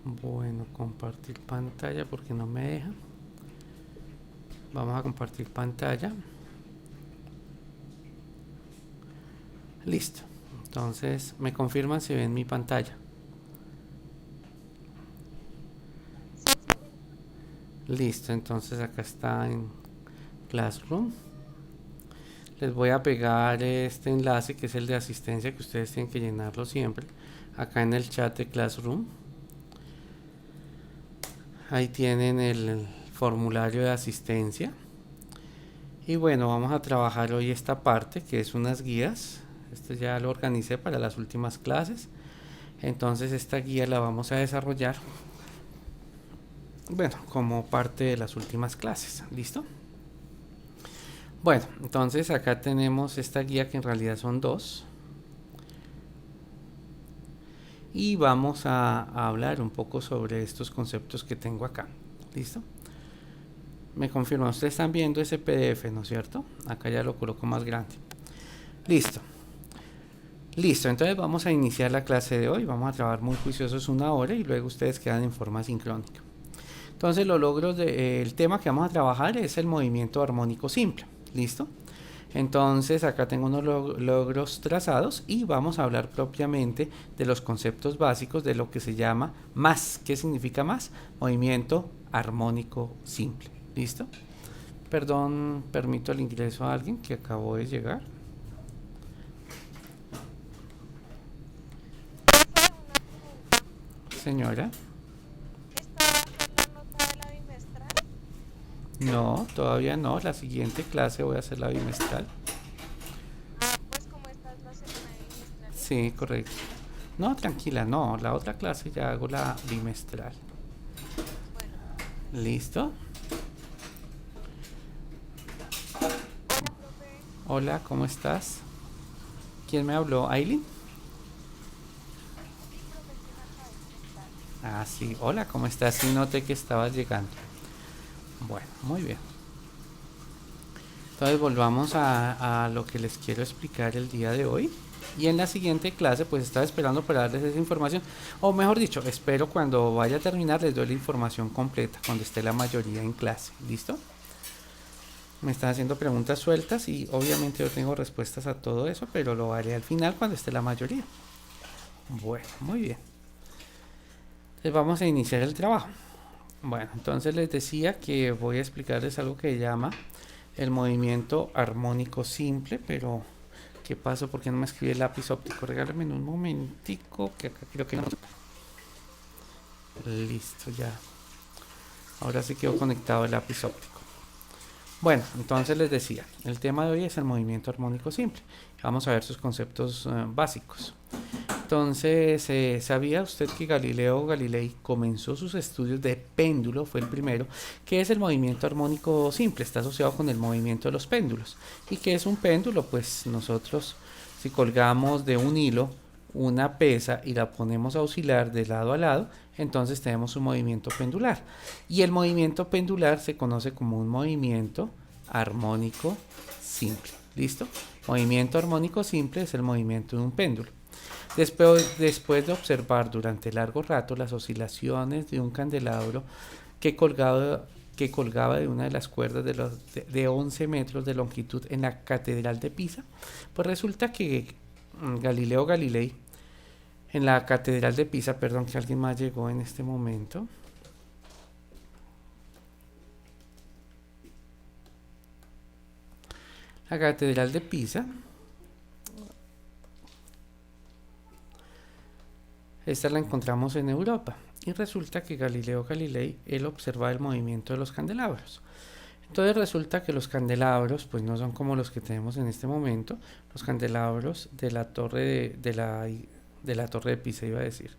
Bueno, compartir pantalla porque no me deja. Vamos a compartir pantalla. Listo. Entonces, me confirman si ven mi pantalla. Listo, entonces acá está en Classroom. Les voy a pegar este enlace que es el de asistencia, que ustedes tienen que llenarlo siempre acá en el chat de Classroom. Ahí tienen el formulario de asistencia. Y bueno, vamos a trabajar hoy esta parte que es unas guías. Esto ya lo organicé para las últimas clases. Entonces esta guía la vamos a desarrollar, bueno, como parte de las últimas clases. ¿Listo? Bueno, entonces acá tenemos esta guía que en realidad son dos. Y vamos a hablar un poco sobre estos conceptos que tengo acá. ¿Listo? Me confirman, ustedes están viendo ese PDF, ¿no es cierto? Acá ya lo coloco más grande. Listo. Listo, entonces vamos a iniciar la clase de hoy. Vamos a trabajar muy juiciosos 1 hora y luego ustedes quedan en forma sincrónica. Entonces los logros el tema que vamos a trabajar es el movimiento armónico simple. ¿Listo? Entonces acá tengo unos logros trazados y vamos a hablar propiamente de los conceptos básicos de lo que se llama más. ¿Qué significa más? Movimiento armónico simple. ¿Listo? Perdón, permito el ingreso a alguien que acabó de llegar. Señora. No, todavía no. La siguiente clase voy a hacer la bimestral. Sí, correcto. No, tranquila, no. La otra clase ya hago la bimestral. ¿Listo? Hola, ¿cómo estás? ¿Quién me habló? ¿Aileen? Ah, sí. Hola, ¿cómo estás? Sí, noté que estabas llegando. Bueno, muy bien. Entonces volvamos a lo que les quiero explicar el día de hoy. Y en la siguiente clase pues estaba esperando para darles esa información. O mejor dicho, espero cuando vaya a terminar les doy la información completa, cuando esté la mayoría en clase. ¿Listo? Me están haciendo preguntas sueltas y obviamente yo tengo respuestas a todo eso, pero lo haré al final cuando esté la mayoría. Bueno, muy bien. Entonces vamos a iniciar el trabajo. Bueno, entonces les decía que voy a explicarles algo que se llama el movimiento armónico simple, pero ¿qué pasó? ¿Por qué no me escribe el lápiz óptico? Regálame un momentico, que acá creo que no. Listo, ya. Ahora sí quedó conectado el lápiz óptico. Bueno, entonces les decía, el tema de hoy es el movimiento armónico simple. Vamos a ver sus conceptos básicos. Entonces, ¿sabía usted que Galileo Galilei comenzó sus estudios de péndulo? Fue el primero. ¿Qué es el movimiento armónico simple? Está asociado con el movimiento de los péndulos. ¿Y qué es un péndulo? Pues nosotros, si colgamos de un hilo una pesa y la ponemos a oscilar de lado a lado, entonces tenemos un movimiento pendular. Y el movimiento pendular se conoce como un movimiento armónico simple. ¿Listo? Movimiento armónico simple es el movimiento de un péndulo. Después de observar durante largo rato las oscilaciones de un candelabro que colgaba de una de las cuerdas de 11 metros de longitud en la Catedral de Pisa, pues resulta que Galileo Galilei, en la Catedral de Pisa, perdón que alguien más llegó en este momento, la Catedral de Pisa, esta la encontramos en Europa y resulta que Galileo Galilei, él observa el movimiento de los candelabros. Entonces resulta que los candelabros pues no son como los que tenemos en este momento, los candelabros de la torre de la torre de Pisa, iba a decir,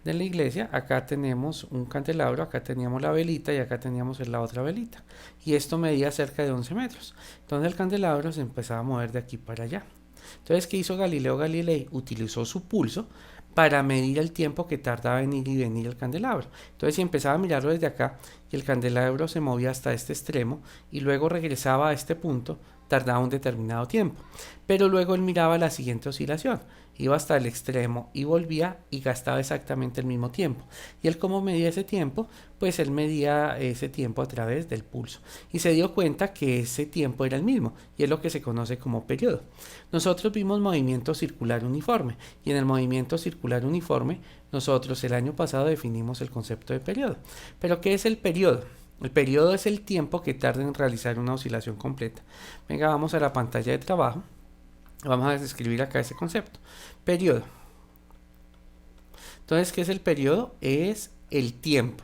de la iglesia. Acá tenemos un candelabro, acá teníamos la velita y acá teníamos la otra velita, y esto medía cerca de 11 metros. Entonces el candelabro se empezaba a mover de aquí para allá. Entonces, ¿qué hizo Galileo Galilei? Utilizó su pulso para medir el tiempo que tardaba en ir y venir el candelabro. Entonces, si empezaba a mirarlo desde acá y el candelabro se movía hasta este extremo y luego regresaba a este punto, tardaba un determinado tiempo. Pero luego él miraba la siguiente oscilación iba hasta el extremo y volvía y gastaba exactamente el mismo tiempo. Y él, como medía ese tiempo, pues él medía ese tiempo a través del pulso y se dio cuenta que ese tiempo era el mismo y es lo que se conoce como periodo. Nosotros vimos movimiento circular uniforme y en el movimiento circular uniforme nosotros el año pasado definimos el concepto de periodo. ¿Pero qué es el periodo? El periodo es el tiempo que tarda en realizar una oscilación completa. Venga, vamos a la pantalla de trabajo. Vamos a describir acá ese concepto. Periodo. Entonces, ¿qué es el periodo? Es el tiempo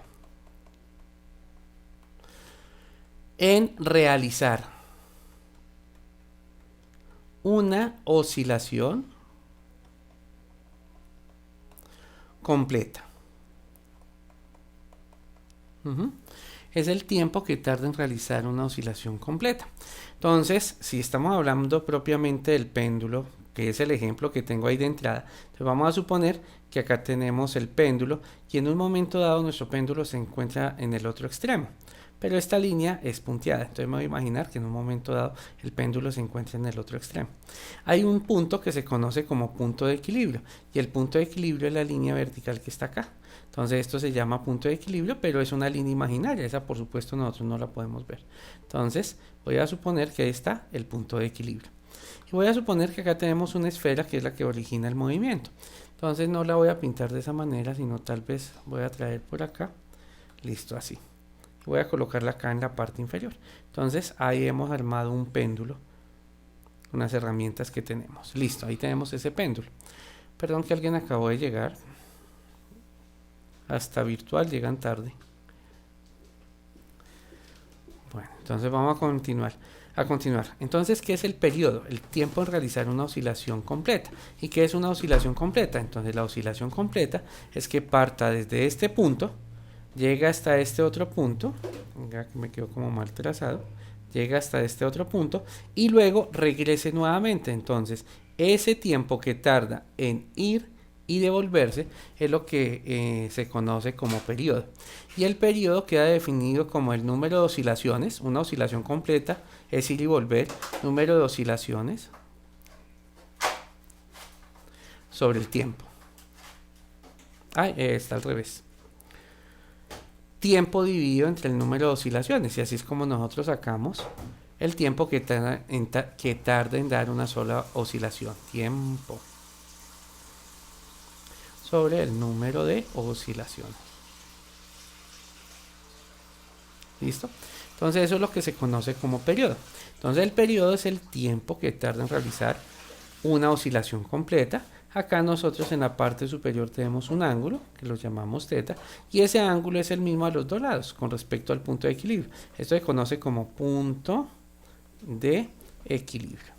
en realizar una oscilación completa. Es el tiempo que tarda en realizar una oscilación completa. Entonces, si estamos hablando propiamente del péndulo, que es el ejemplo que tengo ahí de entrada, entonces vamos a suponer que acá tenemos el péndulo y en un momento dado nuestro péndulo se encuentra en el otro extremo. Pero esta línea es punteada, entonces me voy a imaginar que en un momento dado el péndulo se encuentra en el otro extremo. Hay un punto que se conoce como punto de equilibrio y el punto de equilibrio es la línea vertical que está acá. Entonces esto se llama punto de equilibrio, pero es una línea imaginaria, esa por supuesto nosotros no la podemos ver. Entonces voy a suponer que ahí está el punto de equilibrio. Y voy a suponer que acá tenemos una esfera que es la que origina el movimiento. Entonces no la voy a pintar de esa manera, sino tal vez voy a traer por acá, listo, así. Voy a colocarla acá en la parte inferior. Entonces ahí hemos armado un péndulo, unas herramientas que tenemos. Listo, ahí tenemos ese péndulo. Perdón que alguien acabó de llegar. Hasta virtual llegan tarde. Bueno, entonces vamos a continuar. Entonces, ¿qué es el periodo? El tiempo en realizar una oscilación completa. ¿Y qué es una oscilación completa? Entonces la oscilación completa es que parta desde este punto, llega hasta este otro punto, venga, que me quedó como mal trazado, llega hasta este otro punto y luego regrese nuevamente. Entonces, ese tiempo que tarda en ir y devolverse es lo que se conoce como periodo. Y el periodo queda definido como el número de oscilaciones, una oscilación completa es ir y volver, número de oscilaciones sobre el tiempo. Está al revés. Tiempo dividido entre el número de oscilaciones, y así es como nosotros sacamos el tiempo que tarda en dar una sola oscilación. Tiempo sobre el número de oscilaciones. ¿Listo? Entonces eso es lo que se conoce como periodo. Entonces el periodo es el tiempo que tarda en realizar una oscilación completa. Acá nosotros en la parte superior tenemos un ángulo que lo llamamos θ y ese ángulo es el mismo a los dos lados con respecto al punto de equilibrio. Esto se conoce como punto de equilibrio.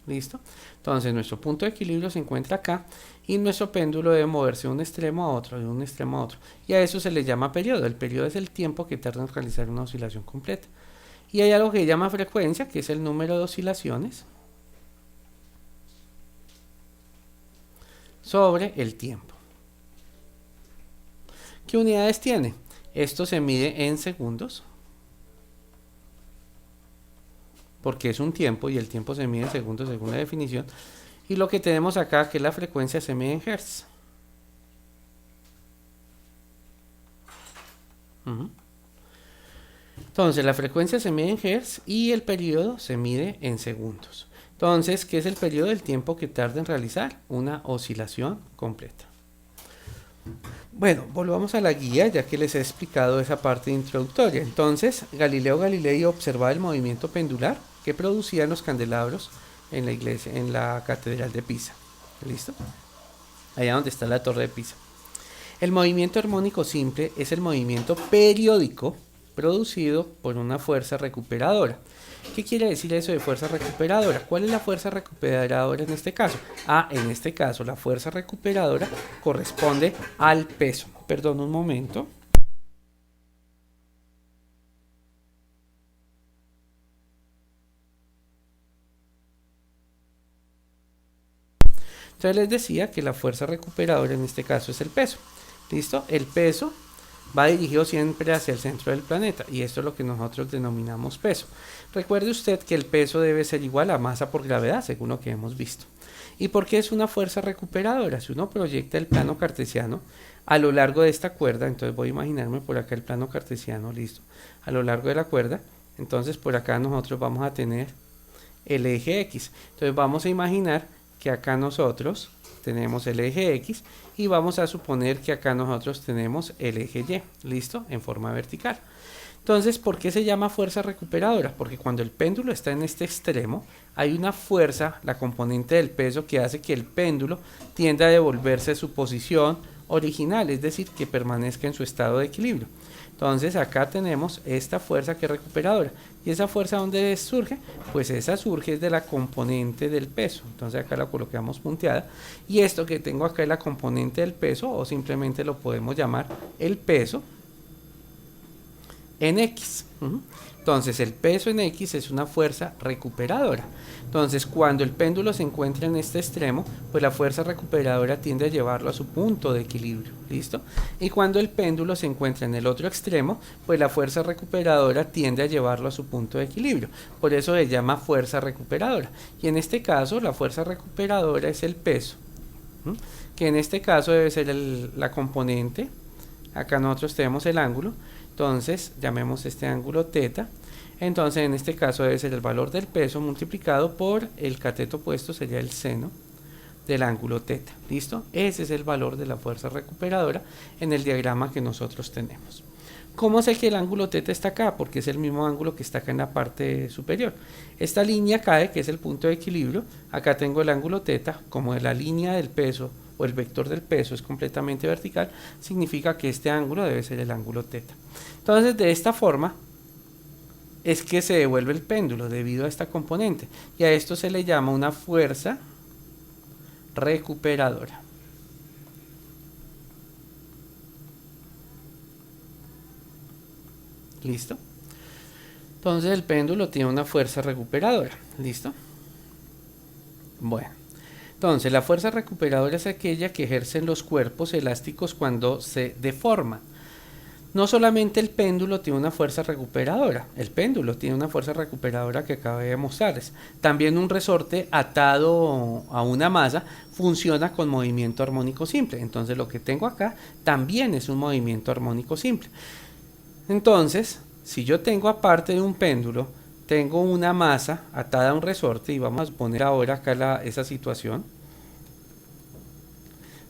¿Listo? Entonces nuestro punto de equilibrio se encuentra acá y nuestro péndulo debe moverse de un extremo a otro, de un extremo a otro. Y a eso se le llama periodo. El periodo es el tiempo que tarda en realizar una oscilación completa. Y hay algo que se llama frecuencia, que es el número de oscilaciones sobre el tiempo. ¿Qué unidades tiene? Esto se mide en segundos, porque es un tiempo y el tiempo se mide en segundos según la definición. Y lo que tenemos acá, que es la frecuencia, se mide en hertz. Entonces la frecuencia se mide en hertz y el periodo se mide en segundos. Entonces, ¿qué es el periodo? El tiempo que tarda en realizar una oscilación completa. Bueno, volvamos a la guía ya que les he explicado esa parte introductoria. Entonces, Galileo Galilei observaba el movimiento pendular que producían los candelabros en la iglesia, en la catedral de Pisa. ¿Listo? Allá donde está la torre de Pisa. El movimiento armónico simple es el movimiento periódico producido por una fuerza recuperadora. ¿Qué quiere decir eso de fuerza recuperadora? ¿Cuál es la fuerza recuperadora en este caso? En este caso la fuerza recuperadora corresponde al peso. Perdón un momento. Entonces les decía que la fuerza recuperadora en este caso es el peso. ¿Listo? El peso va dirigido siempre hacia el centro del planeta, y esto es lo que nosotros denominamos peso. Recuerde usted que el peso debe ser igual a masa por gravedad, según lo que hemos visto. ¿Y por qué es una fuerza recuperadora? Si uno proyecta el plano cartesiano a lo largo de esta cuerda, entonces voy a imaginarme por acá el plano cartesiano, listo, a lo largo de la cuerda, entonces por acá nosotros vamos a tener el eje X. Entonces vamos a imaginar que acá nosotros tenemos el eje X y vamos a suponer que acá nosotros tenemos el eje Y, listo, en forma vertical. Entonces, ¿por qué se llama fuerza recuperadora? Porque cuando el péndulo está en este extremo, hay una fuerza, la componente del peso, que hace que el péndulo tienda a devolverse a su posición original, es decir, que permanezca en su estado de equilibrio. Entonces, acá tenemos esta fuerza que es recuperadora. ¿Y esa fuerza dónde surge? Pues esa surge de la componente del peso. Entonces, acá la colocamos punteada. Y esto que tengo acá es la componente del peso, o simplemente lo podemos llamar el peso en X. Entonces el peso en X es una fuerza recuperadora. Entonces cuando el péndulo se encuentra en este extremo, pues la fuerza recuperadora tiende a llevarlo a su punto de equilibrio, ¿listo? Y cuando el péndulo se encuentra en el otro extremo, pues la fuerza recuperadora tiende a llevarlo a su punto de equilibrio. Por eso se llama fuerza recuperadora. Y en este caso la fuerza recuperadora es el peso, que en este caso debe ser la componente. Acá nosotros tenemos el ángulo. Entonces, llamemos este ángulo θ. Entonces, en este caso debe ser el valor del peso multiplicado por el cateto opuesto, sería el seno del ángulo θ. ¿Listo? Ese es el valor de la fuerza recuperadora en el diagrama que nosotros tenemos. ¿Cómo sé que el ángulo θ está acá? Porque es el mismo ángulo que está acá en la parte superior. Esta línea cae, que es el punto de equilibrio. Acá tengo el ángulo θ, como la línea del peso o el vector del peso es completamente vertical, significa que este ángulo debe ser el ángulo θ. Entonces, de esta forma es que se devuelve el péndulo debido a esta componente, y a esto se le llama una fuerza recuperadora. ¿Listo? Entonces el péndulo tiene una fuerza recuperadora. ¿Listo? Bueno. Entonces, la fuerza recuperadora es aquella que ejercen los cuerpos elásticos cuando se deforman. No solamente el péndulo tiene una fuerza recuperadora, el péndulo tiene una fuerza recuperadora que acabé de mostrarles. También un resorte atado a una masa funciona con movimiento armónico simple. Entonces, lo que tengo acá también es un movimiento armónico simple. Entonces, si yo tengo aparte de un péndulo, tengo una masa atada a un resorte, y vamos a suponer ahora acá esa situación.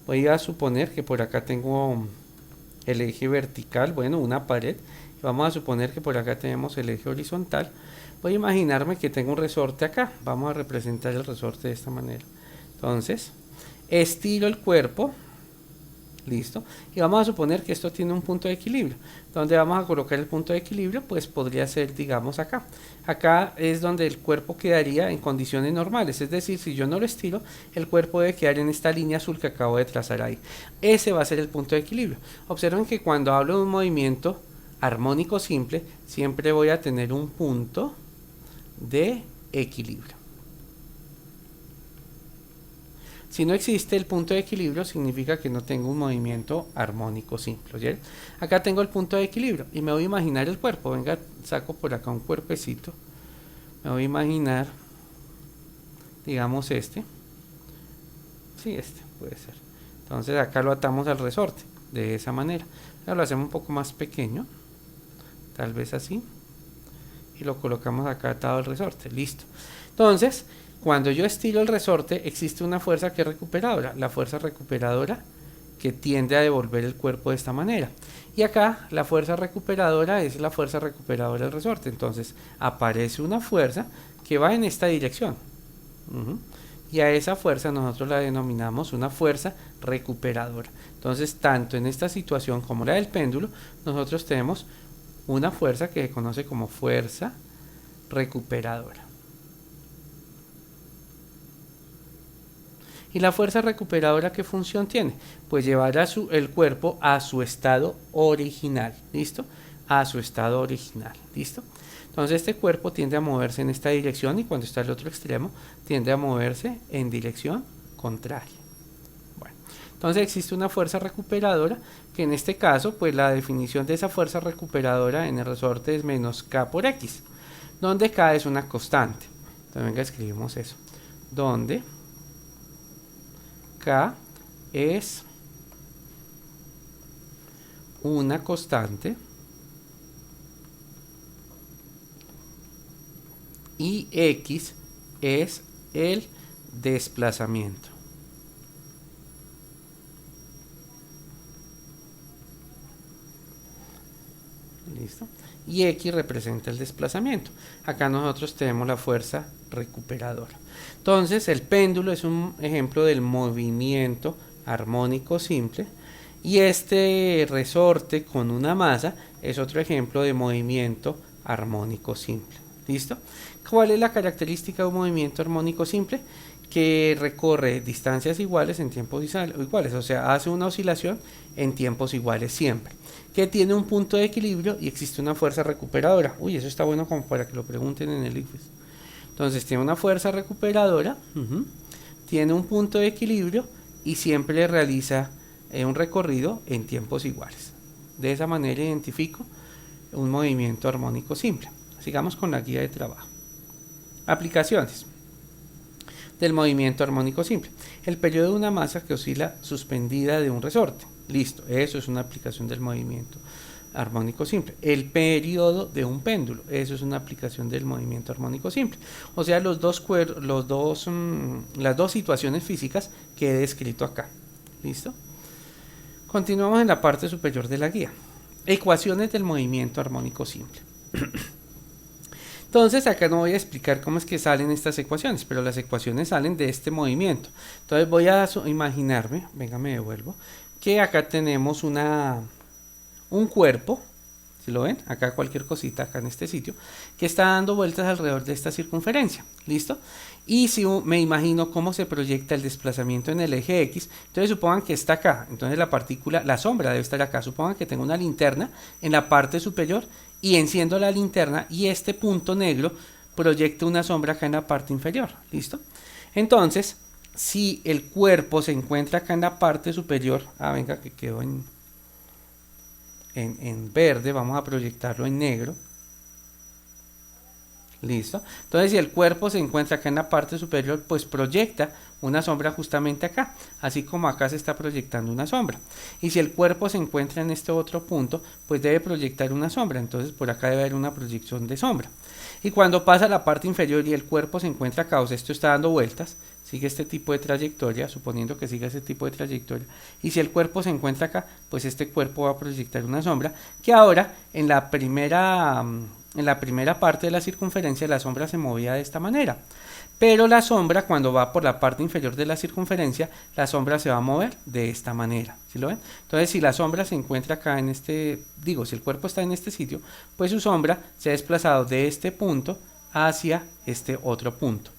Voy a suponer que por acá tengo el eje vertical, bueno, una pared. Vamos a suponer que por acá tenemos el eje horizontal. Voy a imaginarme que tengo un resorte acá. Vamos a representar el resorte de esta manera. Entonces, estiro el cuerpo. Listo. Y vamos a suponer que esto tiene un punto de equilibrio. ¿Dónde vamos a colocar el punto de equilibrio? Pues podría ser, digamos, acá. Acá es donde el cuerpo quedaría en condiciones normales. Es decir, si yo no lo estiro, el cuerpo debe quedar en esta línea azul que acabo de trazar ahí. Ese va a ser el punto de equilibrio. Observen que cuando hablo de un movimiento armónico simple, siempre voy a tener un punto de equilibrio. Si no existe el punto de equilibrio, significa que no tengo un movimiento armónico simple. ¿Oye? Acá tengo el punto de equilibrio y me voy a imaginar el cuerpo. Venga, saco por acá un cuerpecito. Me voy a imaginar, digamos este. Sí, este puede ser. Entonces acá lo atamos al resorte de esa manera. Ahora lo hacemos un poco más pequeño, tal vez así, y lo colocamos acá atado al resorte. Listo. Entonces, cuando yo estiro el resorte, existe una fuerza que es recuperadora, la fuerza recuperadora que tiende a devolver el cuerpo de esta manera. Y acá la fuerza recuperadora es la fuerza recuperadora del resorte. Entonces aparece una fuerza que va en esta dirección. Y a esa fuerza nosotros la denominamos una fuerza recuperadora. Entonces, tanto en esta situación como la del péndulo, nosotros tenemos una fuerza que se conoce como fuerza recuperadora. ¿Y la fuerza recuperadora qué función tiene? Pues llevar el cuerpo a su estado original, ¿listo? A su estado original, ¿listo? Entonces este cuerpo tiende a moverse en esta dirección y cuando está al otro extremo tiende a moverse en dirección contraria. Bueno, Entonces existe una fuerza recuperadora, que en este caso, pues la definición de esa fuerza recuperadora en el resorte es menos K por X, donde K es una constante. Entonces venga, escribimos eso. Donde K es una constante y X es el desplazamiento. ¿Listo? Y X representa el desplazamiento. Acá nosotros tenemos la fuerza recuperadora. Entonces el péndulo es un ejemplo del movimiento armónico simple, y este resorte con una masa es otro ejemplo de movimiento armónico simple. ¿Listo? ¿Cuál es la característica de un movimiento armónico simple? Que recorre distancias iguales en tiempos iguales, o sea, hace una oscilación en tiempos iguales siempre, que tiene un punto de equilibrio y existe una fuerza recuperadora. Uy, eso está bueno como para que lo pregunten en el ICFES. Entonces tiene una fuerza recuperadora, tiene un punto de equilibrio y siempre realiza un recorrido en tiempos iguales. De esa manera identifico un movimiento armónico simple. Sigamos con la guía de trabajo. Aplicaciones del movimiento armónico simple. El periodo de una masa que oscila suspendida de un resorte. Listo, eso es una aplicación del movimiento armónico simple. El periodo de un péndulo, eso es una aplicación del movimiento armónico simple. O sea, las dos situaciones físicas que he descrito acá. ¿Listo? Continuamos en la parte superior de la guía. Ecuaciones del movimiento armónico simple. Entonces acá no voy a explicar cómo es que salen estas ecuaciones, pero las ecuaciones salen de este movimiento. Entonces voy a imaginarme, venga, me devuelvo, que acá tenemos un cuerpo, si lo ven, acá cualquier cosita, acá en este sitio, que está dando vueltas alrededor de esta circunferencia, ¿listo? Y si me imagino cómo se proyecta el desplazamiento en el eje X, entonces supongan que está acá, entonces la partícula, la sombra debe estar acá, supongan que tengo una linterna en la parte superior y enciendo la linterna y este punto negro proyecta una sombra acá en la parte inferior, ¿listo? Entonces, si el cuerpo se encuentra acá en la parte superior, venga que quedó en verde, vamos a proyectarlo en negro. Listo. Entonces, si el cuerpo se encuentra acá en la parte superior, pues proyecta una sombra justamente acá, así como acá se está proyectando una sombra. Y si el cuerpo se encuentra en este otro punto, pues debe proyectar una sombra. Entonces, por acá debe haber una proyección de sombra. Y cuando pasa a la parte inferior y el cuerpo se encuentra acá, o sea, esto está dando vueltas, sigue este tipo de trayectoria, suponiendo que siga ese tipo de trayectoria, y si el cuerpo se encuentra acá, pues este cuerpo va a proyectar una sombra, que ahora en la primera parte de la circunferencia la sombra se movía de esta manera, pero la sombra cuando va por la parte inferior de la circunferencia, la sombra se va a mover de esta manera, ¿sí lo ven? Entonces si la sombra se encuentra acá en si el cuerpo está en este sitio, pues su sombra se ha desplazado de este punto hacia este otro punto.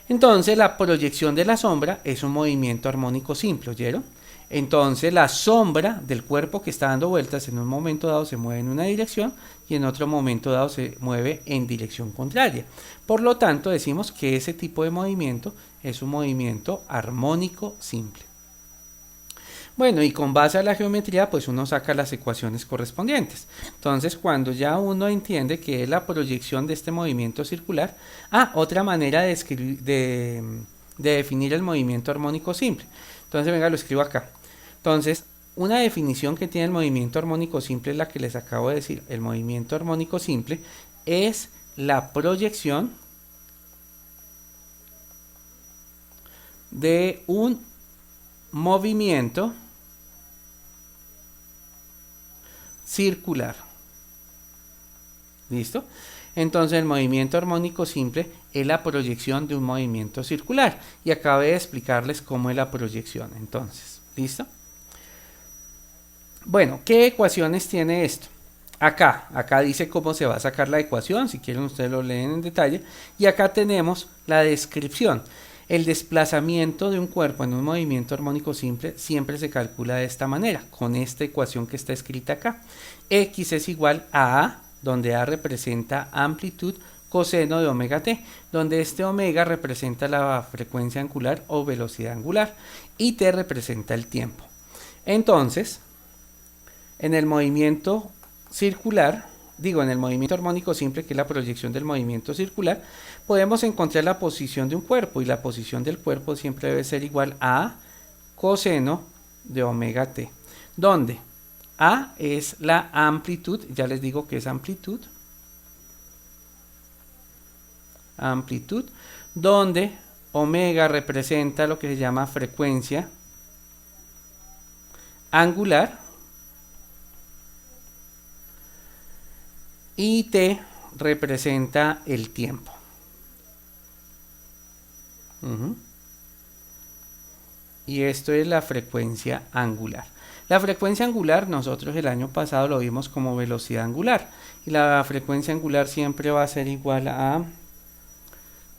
Entonces la proyección de la sombra es un movimiento armónico simple, ¿oyeron? Entonces la sombra del cuerpo que está dando vueltas en un momento dado se mueve en una dirección y en otro momento dado se mueve en dirección contraria. Por lo tanto decimos que ese tipo de movimiento es un movimiento armónico simple. Bueno, y con base a la geometría, pues uno saca las ecuaciones correspondientes. Entonces, cuando ya uno entiende que es la proyección de este movimiento circular, otra manera de definir el movimiento armónico simple. Entonces, venga, lo escribo acá. Entonces, una definición que tiene el movimiento armónico simple es la que les acabo de decir. El movimiento armónico simple es la proyección de un movimiento circular. ¿Listo? Entonces el movimiento armónico simple es la proyección de un movimiento circular. Y acabé de explicarles cómo es la proyección. Entonces, ¿listo? Bueno, ¿qué ecuaciones tiene esto? Acá dice cómo se va a sacar la ecuación. Si quieren ustedes lo leen en detalle. Y acá tenemos la descripción. El desplazamiento de un cuerpo en un movimiento armónico simple siempre se calcula de esta manera, con esta ecuación que está escrita acá. X es igual a A, donde A representa amplitud coseno de omega t, donde este omega representa la frecuencia angular o velocidad angular y t representa el tiempo. Entonces, en el movimiento circular, en el movimiento armónico simple, que es la proyección del movimiento circular, podemos encontrar la posición de un cuerpo, y la posición del cuerpo siempre debe ser igual a coseno de omega t, donde A es la amplitud, ya les digo que es amplitud, donde omega representa lo que se llama frecuencia angular y t representa el tiempo. Y esto es la frecuencia angular. La frecuencia angular nosotros el año pasado lo vimos como velocidad angular, y la frecuencia angular siempre va a ser igual a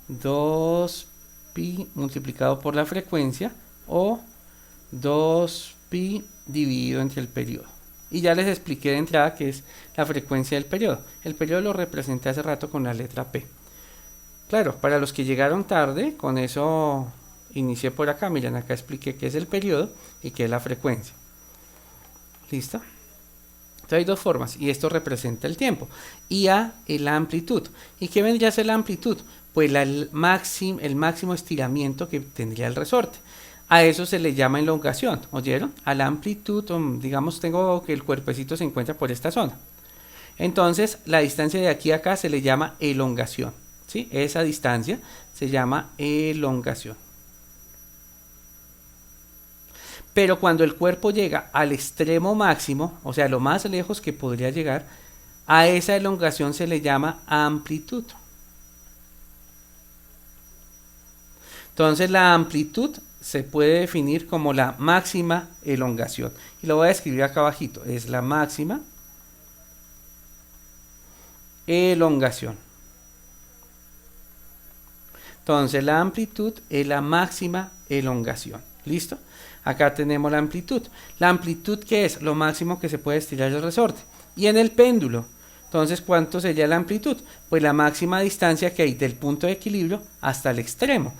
2pi multiplicado por la frecuencia, o 2pi dividido entre el periodo. Y ya les expliqué de entrada que es la frecuencia del periodo. El periodo lo representé hace rato con la letra P. Claro, para los que llegaron tarde, con eso inicié por acá. Miren, acá expliqué qué es el periodo y qué es la frecuencia. ¿Listo? Entonces hay dos formas, y esto representa el tiempo. Y A es la amplitud. ¿Y qué vendría a ser la amplitud? Pues el máximo estiramiento que tendría el resorte. A eso se le llama elongación, ¿oyeron? A la amplitud, digamos, tengo que el cuerpecito se encuentra por esta zona. Entonces, la distancia de aquí a acá se le llama elongación, ¿sí? Esa distancia se llama elongación. Pero cuando el cuerpo llega al extremo máximo, o sea, lo más lejos que podría llegar, a esa elongación se le llama amplitud. Entonces, la amplitud se puede definir como la máxima elongación. Y lo voy a escribir acá abajito. Es la máxima elongación. Entonces, la amplitud es la máxima elongación. ¿Listo? Acá tenemos la amplitud. La amplitud, ¿qué es? Lo máximo que se puede estirar el resorte. Y en el péndulo, entonces, ¿cuánto sería la amplitud? Pues la máxima distancia que hay del punto de equilibrio hasta el extremo.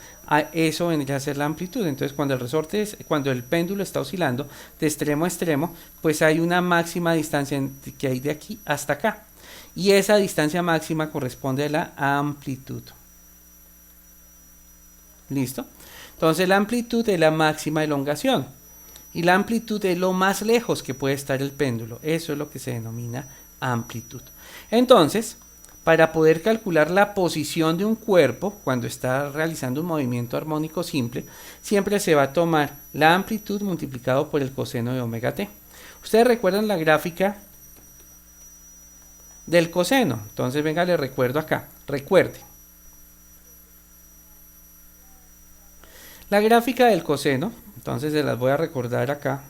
Eso vendría a ser la amplitud. Entonces, cuando el péndulo está oscilando de extremo a extremo, pues hay una máxima distancia que hay de aquí hasta acá. Y esa distancia máxima corresponde a la amplitud. ¿Listo? Entonces, la amplitud es la máxima elongación. Y la amplitud es lo más lejos que puede estar el péndulo. Eso es lo que se denomina amplitud. Entonces, para poder calcular la posición de un cuerpo cuando está realizando un movimiento armónico simple, siempre se va a tomar la amplitud multiplicado por el coseno de omega t. Ustedes recuerdan la gráfica del coseno. Entonces, venga, les recuerdo acá. Recuerde. La gráfica del coseno, entonces se las voy a recordar acá.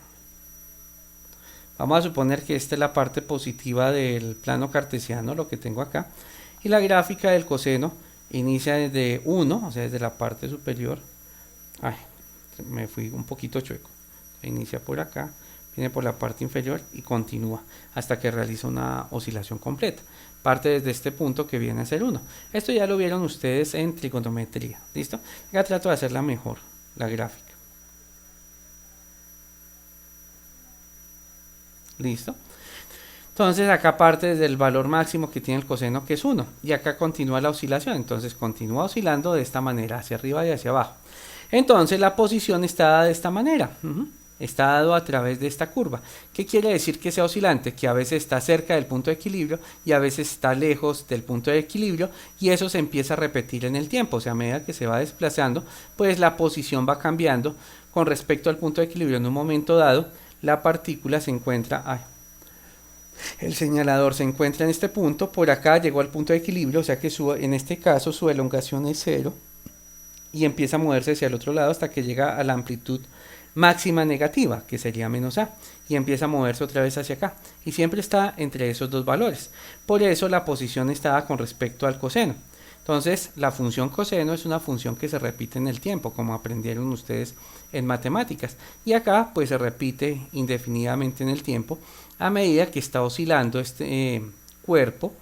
Vamos a suponer que esta es la parte positiva del plano cartesiano, lo que tengo acá. Y la gráfica del coseno inicia desde 1, o sea, desde la parte superior. Ay, me fui un poquito chueco. Inicia por acá, viene por la parte inferior y continúa hasta que realiza una oscilación completa. Parte desde este punto que viene a ser 1. Esto ya lo vieron ustedes en trigonometría. ¿Listo? Acá trato de hacerla mejor, la gráfica. ¿Listo? Entonces acá parte desde el valor máximo que tiene el coseno, que es 1, y acá continúa la oscilación. Entonces continúa oscilando de esta manera, hacia arriba y hacia abajo. Entonces la posición está dada de esta manera, está dado a través de esta curva. ¿Qué quiere decir que sea oscilante? Que a veces está cerca del punto de equilibrio y a veces está lejos del punto de equilibrio, y eso se empieza a repetir en el tiempo. O sea, a medida que se va desplazando, pues la posición va cambiando con respecto al punto de equilibrio. En un momento dado, la partícula se encuentra, el señalador se encuentra en este punto, por acá llegó al punto de equilibrio, o sea que en este caso su elongación es 0 y empieza a moverse hacia el otro lado hasta que llega a la amplitud máxima negativa, que sería menos A, y empieza a moverse otra vez hacia acá, y siempre está entre esos dos valores. Por eso la posición está dada con respecto al coseno. Entonces, la función coseno es una función que se repite en el tiempo, como aprendieron ustedes en matemáticas. Y acá, pues se repite indefinidamente en el tiempo a medida que está oscilando este cuerpo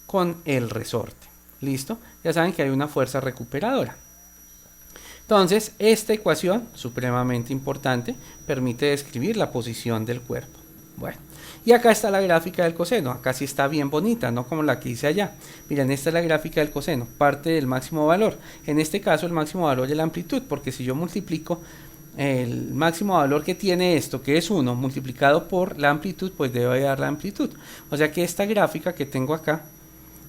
con el resorte. ¿Listo? Ya saben que hay una fuerza recuperadora. Entonces, esta ecuación, supremamente importante, permite describir la posición del cuerpo. Bueno, y acá está la gráfica del coseno. Acá sí está bien bonita, no como la que hice allá. Miren, esta es la gráfica del coseno, parte del máximo valor. En este caso, el máximo valor es la amplitud, porque si yo multiplico el máximo valor que tiene esto, que es 1, multiplicado por la amplitud, pues debe dar la amplitud. O sea que esta gráfica que tengo acá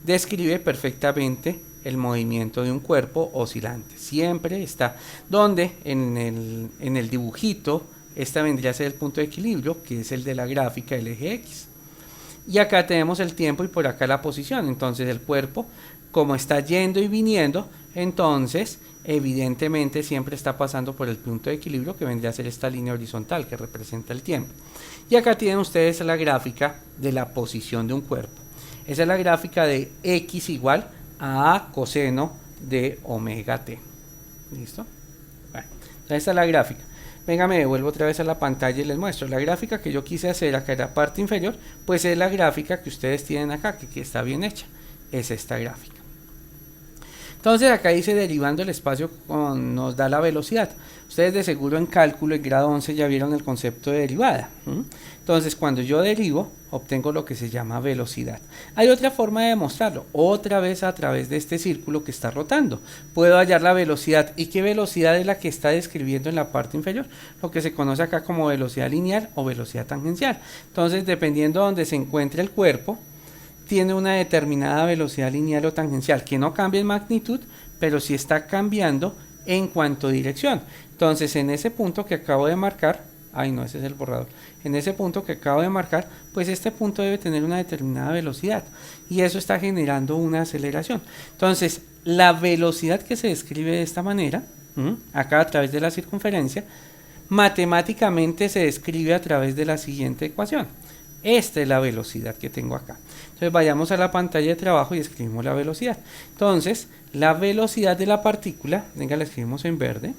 describe perfectamente el movimiento de un cuerpo oscilante. Siempre está donde en el dibujito, esta vendría a ser el punto de equilibrio, que es el de la gráfica del eje X. Y acá tenemos el tiempo y por acá la posición. Entonces el cuerpo, como está yendo y viniendo, entonces evidentemente siempre está pasando por el punto de equilibrio, que vendría a ser esta línea horizontal que representa el tiempo. Y acá tienen ustedes la gráfica de la posición de un cuerpo. Esa es la gráfica de X igual a coseno de omega t. ¿Listo? Bueno, entonces esta es la gráfica. Venga, me devuelvo otra vez a la pantalla y les muestro. La gráfica que yo quise hacer acá en la parte inferior, pues es la gráfica que ustedes tienen acá, que está bien hecha. Es esta gráfica. Entonces acá dice derivando el espacio nos da la velocidad. Ustedes de seguro en cálculo en grado 11 ya vieron el concepto de derivada. Entonces cuando yo derivo obtengo lo que se llama velocidad. Hay otra forma de demostrarlo, otra vez a través de este círculo que está rotando. Puedo hallar la velocidad. ¿Y qué velocidad es la que está describiendo en la parte inferior? Lo que se conoce acá como velocidad lineal o velocidad tangencial. Entonces dependiendo de donde se encuentre el cuerpo, tiene una determinada velocidad lineal o tangencial que no cambia en magnitud, pero sí está cambiando en cuanto a dirección. Entonces en ese punto que acabo de marcar, ese es el borrador, en ese punto que acabo de marcar, pues este punto debe tener una determinada velocidad y eso está generando una aceleración. Entonces la velocidad que se describe de esta manera, acá a través de la circunferencia, matemáticamente se describe a través de la siguiente ecuación. Esta es la velocidad que tengo acá. Entonces vayamos a la pantalla de trabajo y escribimos la velocidad. Entonces, la velocidad de la partícula, venga, la escribimos en verde.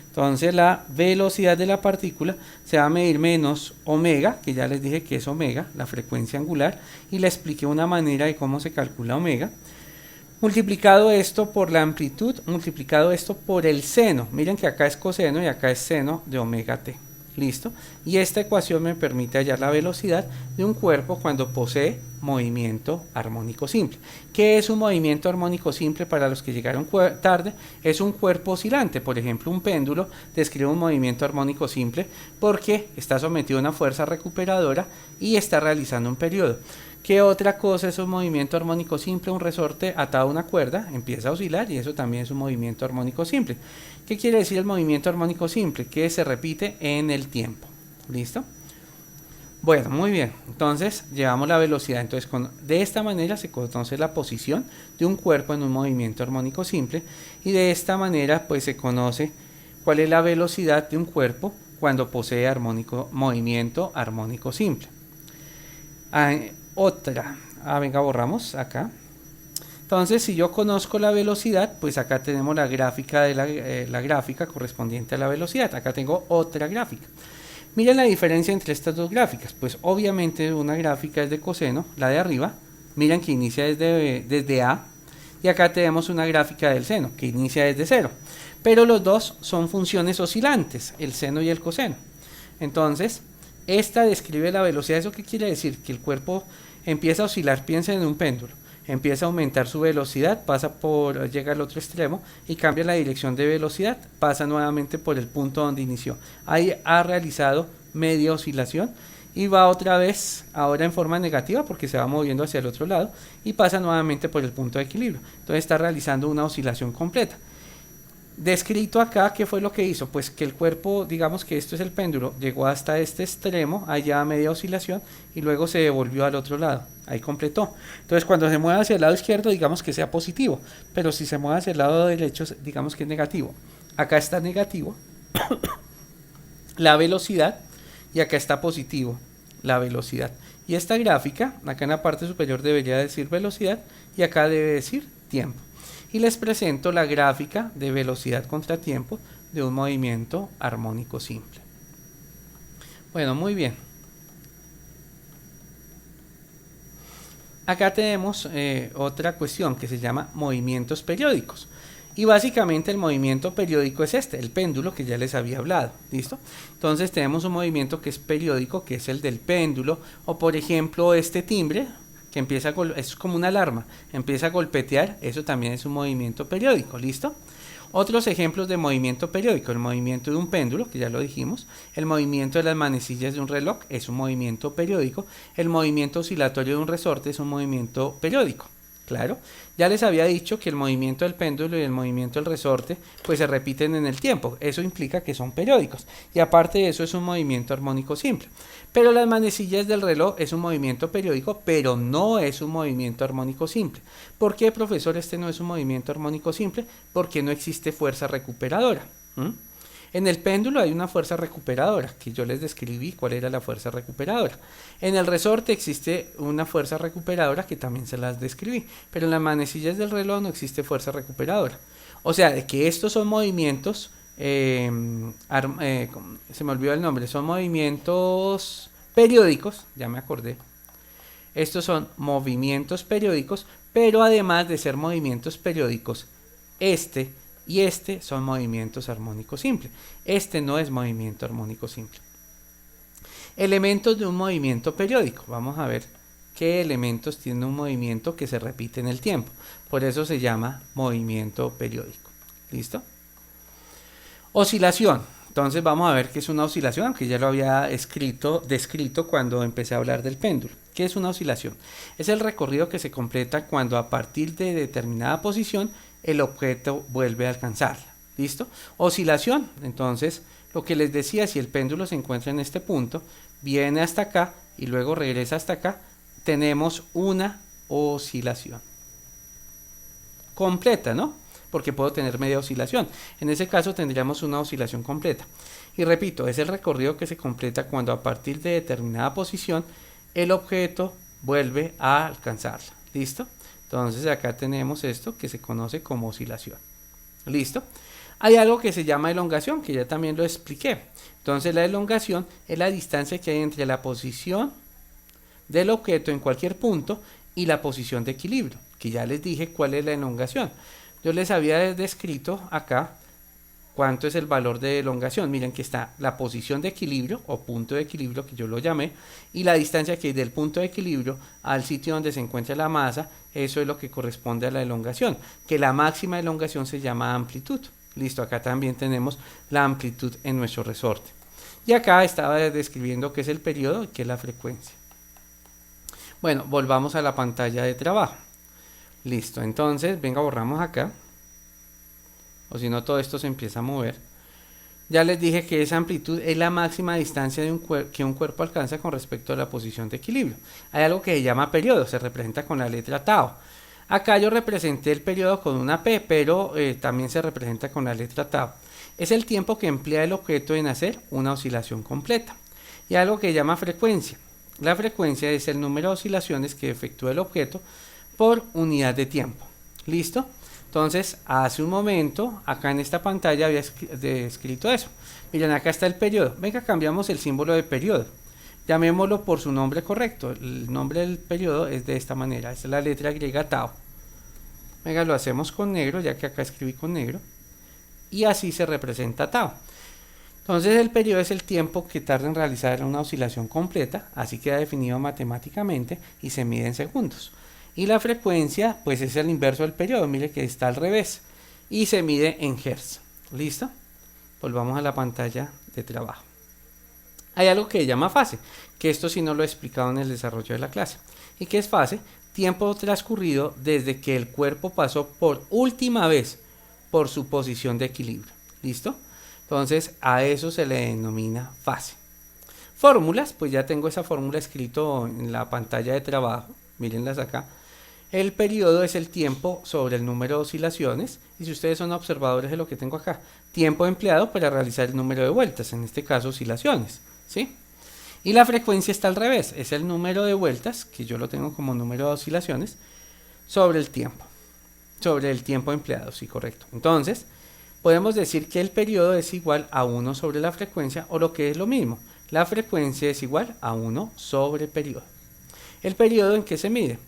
Entonces, la velocidad de la partícula se va a medir menos omega, que ya les dije que es omega, la frecuencia angular, y le expliqué una manera de cómo se calcula omega. Multiplicado esto por la amplitud, multiplicado esto por el seno. Miren que acá es coseno y acá es seno de omega t. ¿Listo? Y esta ecuación me permite hallar la velocidad de un cuerpo cuando posee movimiento armónico simple. ¿Qué es un movimiento armónico simple para los que llegaron tarde? Es un cuerpo oscilante. Por ejemplo, un péndulo describe un movimiento armónico simple porque está sometido a una fuerza recuperadora y está realizando un periodo. ¿Qué otra cosa es un movimiento armónico simple? Un resorte atado a una cuerda empieza a oscilar y eso también es un movimiento armónico simple. ¿Qué quiere decir el movimiento armónico simple? Que se repite en el tiempo. ¿Listo? Bueno, muy bien. Entonces, llevamos la velocidad. Entonces, de esta manera se conoce la posición de un cuerpo en un movimiento armónico simple y de esta manera pues se conoce cuál es la velocidad de un cuerpo cuando posee movimiento armónico simple. Otra, venga, borramos acá. Entonces, si yo conozco la velocidad, pues acá tenemos la gráfica de la gráfica correspondiente a la velocidad. Acá tengo otra gráfica. Miren la diferencia entre estas dos gráficas. Pues obviamente una gráfica es de coseno, la de arriba. Miren que inicia desde A. Y acá tenemos una gráfica del seno, que inicia desde 0. Pero los dos son funciones oscilantes, el seno y el coseno. Entonces, esta describe la velocidad. ¿Eso qué quiere decir? Que el cuerpo empieza a oscilar, piensen en un péndulo, empieza a aumentar su velocidad, llega al otro extremo y cambia la dirección de velocidad, pasa nuevamente por el punto donde inició. Ahí ha realizado media oscilación y va otra vez, ahora en forma negativa porque se va moviendo hacia el otro lado y pasa nuevamente por el punto de equilibrio. Entonces está realizando una oscilación completa. Descrito acá, ¿qué fue lo que hizo? Pues que el cuerpo, digamos que esto es el péndulo, llegó hasta este extremo, allá a media oscilación, y luego se devolvió al otro lado, ahí completó. Entonces cuando se mueve hacia el lado izquierdo, digamos que sea positivo, pero si se mueve hacia el lado derecho, digamos que es negativo. Acá está negativo, la velocidad, y acá está positivo, la velocidad. Y esta gráfica, acá en la parte superior debería decir velocidad, y acá debe decir tiempo. Y les presento la gráfica de velocidad contra tiempo de un movimiento armónico simple. Bueno, muy bien. acá tenemos otra cuestión que se llama movimientos periódicos. Y básicamente el movimiento periódico es este, el péndulo que ya les había hablado, ¿listo? Entonces tenemos un movimiento que es periódico, que es el del péndulo, o por ejemplo este timbre, que empieza es como una alarma, empieza a golpetear, eso también es un movimiento periódico, ¿listo? Otros ejemplos de movimiento periódico, el movimiento de un péndulo, que ya lo dijimos, el movimiento de las manecillas de un reloj es un movimiento periódico, el movimiento oscilatorio de un resorte es un movimiento periódico. Claro, ya les había dicho que el movimiento del péndulo y el movimiento del resorte pues se repiten en el tiempo, eso implica que son periódicos y aparte de eso es un movimiento armónico simple. Pero las manecillas del reloj es un movimiento periódico, pero no es un movimiento armónico simple. ¿Por qué, profesor, este no es un movimiento armónico simple? Porque no existe fuerza recuperadora. En el péndulo hay una fuerza recuperadora, que yo les describí cuál era la fuerza recuperadora. En el resorte existe una fuerza recuperadora que también se las describí, pero en las manecillas del reloj no existe fuerza recuperadora. O sea, de que estos son movimientos, se me olvidó el nombre, son movimientos periódicos, ya me acordé. Estos son movimientos periódicos, pero además de ser movimientos periódicos, este y este son movimientos armónicos simples. Este no es movimiento armónico simple. Elementos de un movimiento periódico. Vamos a ver qué elementos tiene un movimiento que se repite en el tiempo. Por eso se llama movimiento periódico. ¿Listo? Oscilación. Entonces vamos a ver qué es una oscilación, aunque ya lo había descrito cuando empecé a hablar del péndulo. ¿Qué es una oscilación? Es el recorrido que se completa cuando a partir de determinada posición el objeto vuelve a alcanzarla. ¿Listo? Oscilación. Entonces, lo que les decía, si el péndulo se encuentra en este punto, viene hasta acá y luego regresa hasta acá, tenemos una oscilación completa, ¿no? Porque puedo tener media oscilación. En ese caso tendríamos una oscilación completa. Y repito, es el recorrido que se completa cuando a partir de determinada posición el objeto vuelve a alcanzarla. ¿Listo? Entonces acá tenemos esto que se conoce como oscilación. ¿Listo? Hay algo que se llama elongación, que ya también lo expliqué. Entonces la elongación es la distancia que hay entre la posición del objeto en cualquier punto y la posición de equilibrio, que ya les dije cuál es la elongación. Yo les había descrito acá cuánto es el valor de elongación. Miren que está la posición de equilibrio o punto de equilibrio, que yo lo llamé, y la distancia que hay del punto de equilibrio al sitio donde se encuentra la masa. Eso es lo que corresponde a la elongación, que la máxima elongación se llama amplitud. Listo, acá también tenemos la amplitud en nuestro resorte. Y acá estaba describiendo qué es el periodo y qué es la frecuencia. Bueno, volvamos a la pantalla de trabajo. Listo, entonces, venga, borramos acá. O si no, todo esto se empieza a mover. Ya les dije que esa amplitud es la máxima distancia que un cuerpo alcanza con respecto a la posición de equilibrio. Hay algo que se llama periodo, se representa con la letra tau. Acá yo representé el periodo con una P, pero también se representa con la letra tau. Es el tiempo que emplea el objeto en hacer una oscilación completa. Y algo que se llama frecuencia. La frecuencia es el número de oscilaciones que efectúa el objeto por unidad de tiempo. ¿Listo? Entonces, hace un momento, acá en esta pantalla había escrito eso. Miren, acá está el periodo. Venga, cambiamos el símbolo de periodo. Llamémoslo por su nombre correcto. El nombre del periodo es de esta manera. Esta es la letra griega tau. Venga, lo hacemos con negro, ya que acá escribí con negro. Y así se representa tau. Entonces, el periodo es el tiempo que tarda en realizar una oscilación completa. Así queda definido matemáticamente y se mide en segundos. Y la frecuencia, pues es el inverso del periodo. Mire que está al revés. Y se mide en hertz. ¿Listo? Volvamos a la pantalla de trabajo. Hay algo que se llama fase, que esto sí no lo he explicado en el desarrollo de la clase. ¿Y qué es fase? Tiempo transcurrido desde que el cuerpo pasó por última vez por su posición de equilibrio. ¿Listo? Entonces a eso se le denomina fase. Fórmulas, pues ya tengo esa fórmula escrito en la pantalla de trabajo. Mírenlas acá. El periodo es el tiempo sobre el número de oscilaciones, y si ustedes son observadores de lo que tengo acá, tiempo empleado para realizar el número de vueltas, en este caso oscilaciones, ¿sí? Y la frecuencia está al revés, es el número de vueltas, que yo lo tengo como número de oscilaciones, sobre el tiempo empleado, sí, correcto. Entonces, podemos decir que el periodo es igual a 1 sobre la frecuencia, o lo que es lo mismo, la frecuencia es igual a 1 sobre periodo. ¿El periodo en qué se mide?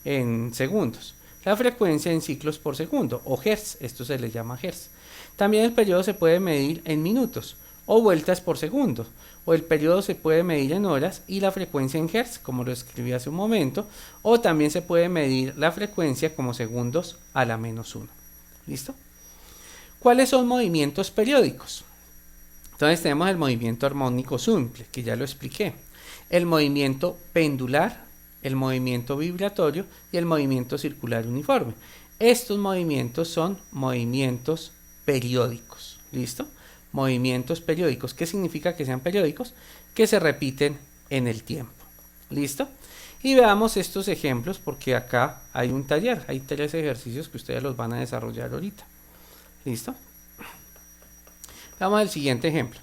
en segundos. La frecuencia en ciclos por segundo, o hertz, esto se le llama hertz. También el periodo se puede medir en minutos, o vueltas por segundo, o el periodo se puede medir en horas y la frecuencia en hertz, como lo escribí hace un momento, o también se puede medir la frecuencia como segundos a la menos 1. ¿Listo? ¿Cuáles son movimientos periódicos? Entonces tenemos el movimiento armónico simple, que ya lo expliqué, el movimiento pendular, el movimiento vibratorio y el movimiento circular uniforme. Estos movimientos son movimientos periódicos. ¿Listo? Movimientos periódicos. ¿Qué significa que sean periódicos? Que se repiten en el tiempo. ¿Listo? Y veamos estos ejemplos porque acá hay un taller, hay 3 ejercicios que ustedes los van a desarrollar ahorita. ¿Listo? Vamos al siguiente ejemplo.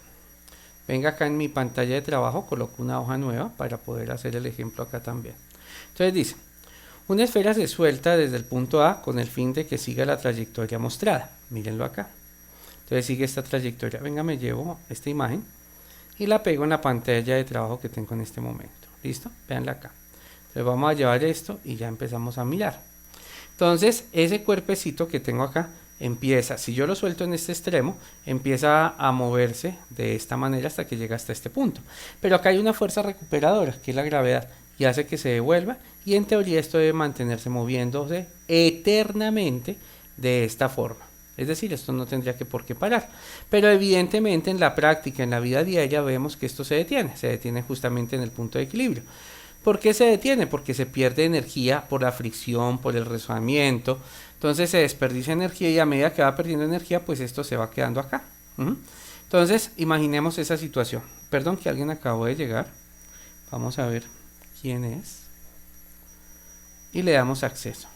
Venga acá en mi pantalla de trabajo, coloco una hoja nueva para poder hacer el ejemplo acá también. Entonces dice, una esfera se suelta desde el punto A con el fin de que siga la trayectoria mostrada. Mírenlo acá. Entonces sigue esta trayectoria. Venga, me llevo esta imagen y la pego en la pantalla de trabajo que tengo en este momento. ¿Listo? Véanla acá. Entonces vamos a llevar esto y ya empezamos a mirar. Entonces ese cuerpecito que tengo acá empieza, si yo lo suelto en este extremo, empieza a moverse de esta manera hasta que llega hasta este punto. Pero acá hay una fuerza recuperadora, que es la gravedad, y hace que se devuelva, y en teoría esto debe mantenerse moviéndose eternamente de esta forma. Es decir, esto no tendría que por qué parar. Pero evidentemente en la práctica, en la vida diaria, vemos que esto se detiene justamente en el punto de equilibrio. ¿Por qué se detiene? Porque se pierde energía por la fricción, por el rozamiento. Entonces se desperdicia energía y a medida que va perdiendo energía, pues esto se va quedando acá. Entonces, imaginemos esa situación. Perdón que alguien acabó de llegar. Vamos a ver quién es. Y le damos acceso.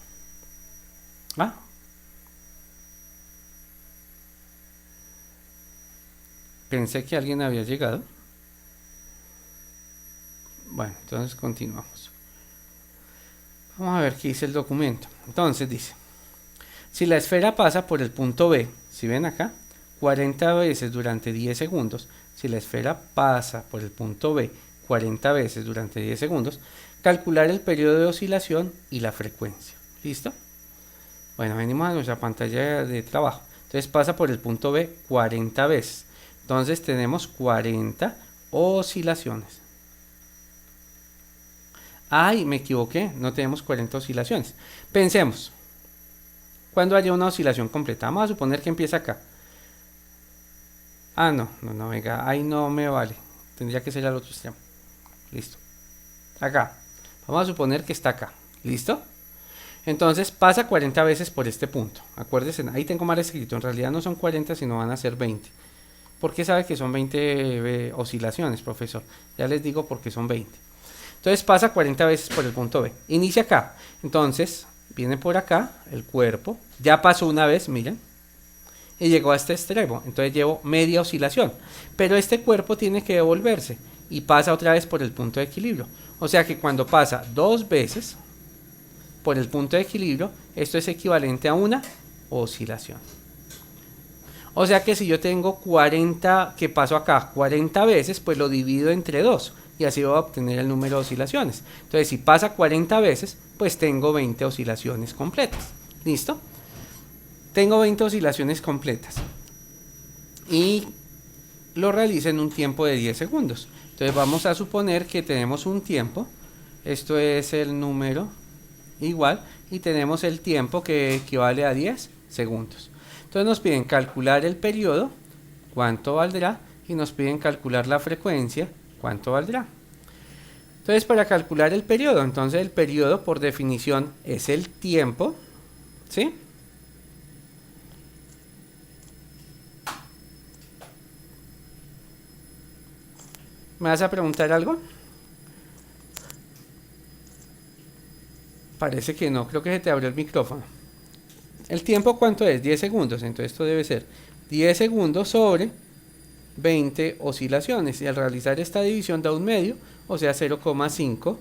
Pensé que alguien había llegado. Bueno, entonces continuamos. Vamos a ver qué dice el documento. Entonces dice, si la esfera pasa por el punto B, si ven acá, 40 veces durante 10 segundos, si la esfera pasa por el punto B 40 veces durante 10 segundos, calcular el periodo de oscilación y la frecuencia. ¿Listo? Bueno, venimos a nuestra pantalla de trabajo. Entonces pasa por el punto B 40 veces. Entonces tenemos 40 oscilaciones. Ay, me equivoqué, no tenemos 40 oscilaciones. Pensemos, ¿cuándo haya una oscilación completa? Vamos a suponer que empieza acá. No, venga, ahí no me vale. Tendría que ser al otro extremo. Listo. Acá. Vamos a suponer que está acá. ¿Listo? Entonces pasa 40 veces por este punto. Acuérdense, ahí tengo mal escrito. En realidad no son 40, sino van a ser 20. ¿Por qué sabe que son 20 oscilaciones, profesor? Ya les digo por qué son 20. Entonces pasa 40 veces por el punto B. Inicia acá. Entonces viene por acá el cuerpo. Ya pasó una vez, miren. Y llegó a este extremo. Entonces llevo media oscilación. Pero este cuerpo tiene que devolverse. Y pasa otra vez por el punto de equilibrio. O sea que cuando pasa 2 veces por el punto de equilibrio, esto es equivalente a una oscilación. O sea que si yo tengo 40, que paso acá 40 veces, pues lo divido entre 2. Y así voy a obtener el número de oscilaciones. Entonces si pasa 40 veces, pues tengo 20 oscilaciones completas. ¿Listo? Tengo 20 oscilaciones completas. Y lo realizo en un tiempo de 10 segundos. Entonces vamos a suponer que tenemos un tiempo. Esto es el número igual. Y tenemos el tiempo que equivale a 10 segundos. Entonces nos piden calcular el periodo, cuánto valdrá. Y nos piden calcular la frecuencia, ¿cuánto valdrá? Entonces para calcular el periodo, entonces el periodo por definición es el tiempo, ¿sí? ¿Me vas a preguntar algo? Parece que no, creo que se te abrió el micrófono. ¿El tiempo cuánto es? 10 segundos, entonces esto debe ser 10 segundos sobre 20 oscilaciones y al realizar esta división da un medio, o sea 0,5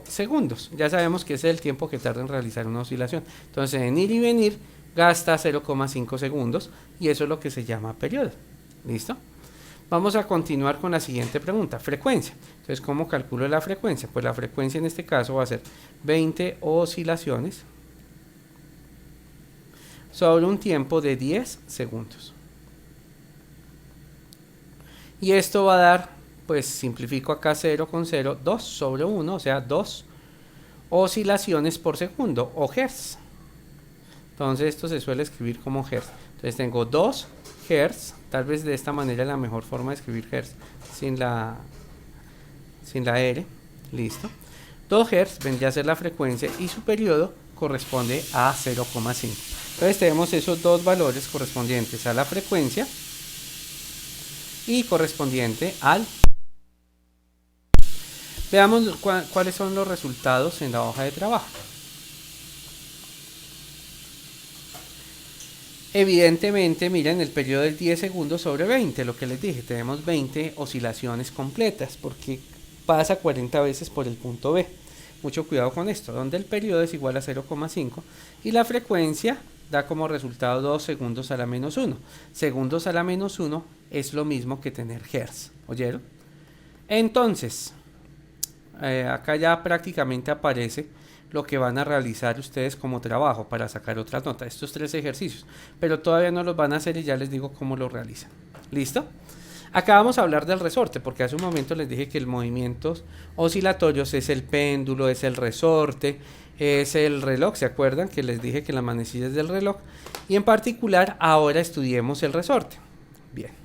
segundos. Ya sabemos que ese es el tiempo que tarda en realizar una oscilación. Entonces en ir y venir gasta 0,5 segundos y eso es lo que se llama periodo. ¿Listo? Vamos a continuar con la siguiente pregunta, frecuencia. Entonces, ¿cómo calculo la frecuencia? Pues la frecuencia en este caso va a ser 20 oscilaciones sobre un tiempo de 10 segundos. Y esto va a dar, pues simplifico acá 0 con 0, 2 sobre 1, o sea, 2 oscilaciones por segundo, o hertz. Entonces esto se suele escribir como hertz. Entonces tengo 2 hertz, tal vez de esta manera es la mejor forma de escribir hertz, sin la R, listo. 2 hertz vendría a ser la frecuencia y su periodo corresponde a 0,5. Entonces tenemos esos dos valores correspondientes a la frecuencia y correspondiente al... Veamos cuáles son los resultados en la hoja de trabajo. Evidentemente, miren, el periodo es 10 segundos sobre 20, lo que les dije, tenemos 20 oscilaciones completas, porque pasa 40 veces por el punto B. Mucho cuidado con esto, donde el periodo es igual a 0,5 y la frecuencia da como resultado 2 segundos a la menos 1. Segundos a la menos 1 es lo mismo que tener hertz, ¿oyeron? Entonces, acá ya prácticamente aparece lo que van a realizar ustedes como trabajo para sacar otra nota, estos 3 ejercicios, pero todavía no los van a hacer y ya les digo cómo lo realizan. ¿Listo? Acá vamos a hablar del resorte, porque hace un momento les dije que el movimiento oscilatorios es el péndulo, es el resorte, es el reloj. ¿Se acuerdan que les dije que la manecilla es del reloj? Y en particular ahora estudiemos el resorte. Bien.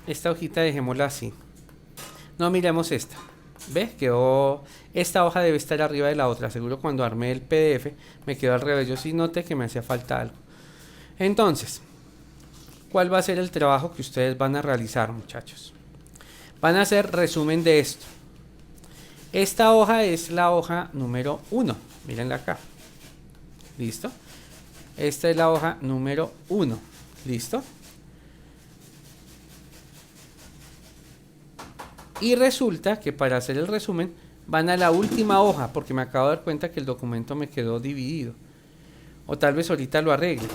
Esta hojita dejémosla así. No miremos esta. ¿Ve? Quedó... Esta hoja debe estar arriba de la otra. Seguro cuando armé el PDF me quedó al revés. Yo sí noté que me hacía falta algo. Entonces, ¿cuál va a ser el trabajo que ustedes van a realizar, muchachos? Van a hacer resumen de esto. Esta hoja es la hoja número 1. Mírenla acá. ¿Listo? Esta es la hoja número 1. ¿Listo? Y resulta que para hacer el resumen van a la última hoja, porque me acabo de dar cuenta que el documento me quedó dividido. O tal vez ahorita lo arregle.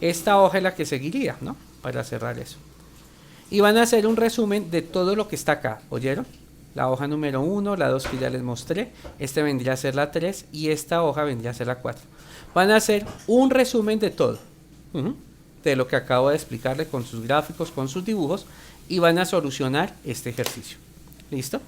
Esta hoja es la que seguiría, ¿no? Para cerrar eso. Y van a hacer un resumen de todo lo que está acá, ¿oyeron? La hoja número 1, la 2 que ya les mostré, este vendría a ser la 3 y esta hoja vendría a ser la 4. Van a hacer un resumen de todo, de lo que acabo de explicarle con sus gráficos, con sus dibujos, y van a solucionar este ejercicio. ¿Listo?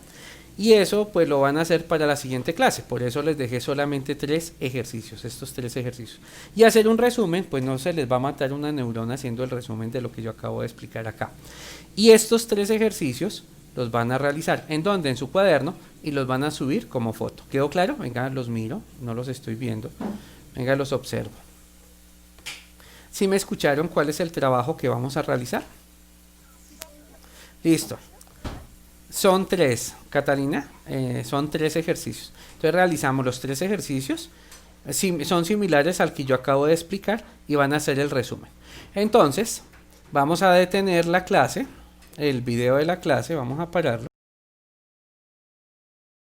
Y eso pues lo van a hacer para la siguiente clase, por eso les dejé solamente 3 ejercicios, estos 3 ejercicios. Y hacer un resumen, pues no se les va a matar una neurona haciendo el resumen de lo que yo acabo de explicar acá. Y estos 3 ejercicios los van a realizar, ¿en dónde? En su cuaderno, y los van a subir como foto. ¿Quedó claro? Venga, los miro, no los estoy viendo. Venga, los observo. ¿Sí me escucharon cuál es el trabajo que vamos a realizar? Listo. Son 3, Catalina, son 3 ejercicios. Entonces realizamos los 3 ejercicios, son similares al que yo acabo de explicar y van a hacer el resumen. Entonces, vamos a detener la clase, el video de la clase, vamos a pararlo.